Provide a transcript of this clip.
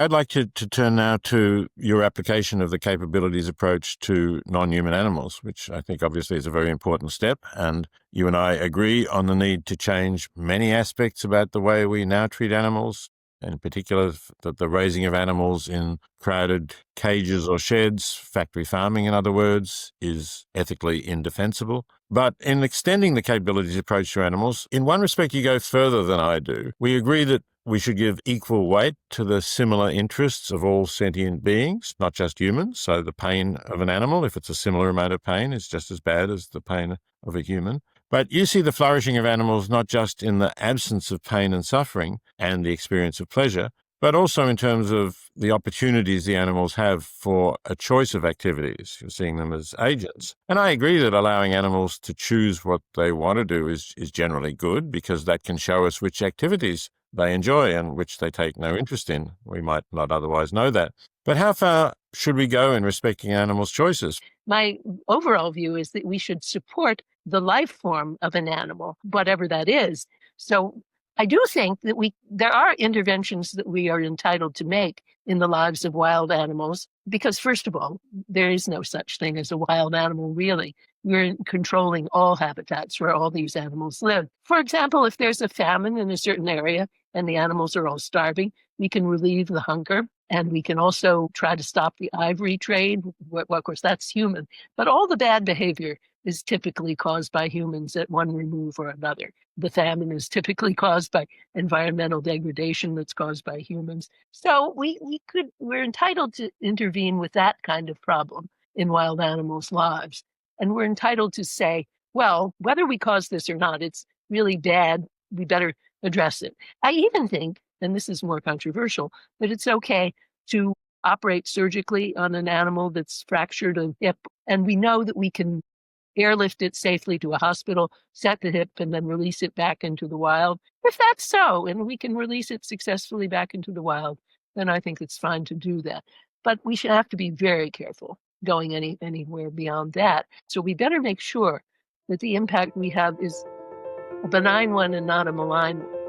I'd like to turn now to your application of the capabilities approach to non-human animals, which I think obviously is a very important step. And you and I agree on the need to change many aspects about the way we now treat animals, in particular that the raising of animals in crowded cages or sheds, factory farming in other words, is ethically indefensible. But in extending the capabilities approach to animals, in one respect you go further than I do. We agree that we should give equal weight to the similar interests of all sentient beings, not just humans. So the pain of an animal, if it's a similar amount of pain, is just as bad as the pain of a human. But you see the flourishing of animals not just in the absence of pain and suffering and the experience of pleasure, but also in terms of the opportunities the animals have for a choice of activities. You're seeing them as agents. And I agree that allowing animals to choose what they want to do is generally good, because that can show us which activities they enjoy and which they take no interest in. We might not otherwise know that. But how far should we go in respecting animals' choices? My overall view is that we should support the life form of an animal, whatever that is. So I do think that there are interventions that we are entitled to make in the lives of wild animals, because first of all, there is no such thing as a wild animal, really. We're controlling all habitats where all these animals live. For example, if there's a famine in a certain area and the animals are all starving, we can relieve the hunger. And we can also try to stop the ivory trade. Well, of course, that's human. But all the bad behavior is typically caused by humans at one remove or another. The famine is typically caused by environmental degradation that's caused by humans. So we're entitled to intervene with that kind of problem in wild animals' lives. And we're entitled to say, well, whether we caused this or not, it's really bad. We better address it. I even think, and this is more controversial, that it's okay to operate surgically on an animal that's fractured a hip. And we know that we can airlift it safely to a hospital, set the hip, and then release it back into the wild. If that's so, and we can release it successfully back into the wild, then I think it's fine to do that. But we should have to be very careful going anywhere beyond that. So we better make sure that the impact we have is a benign one and not a malign one.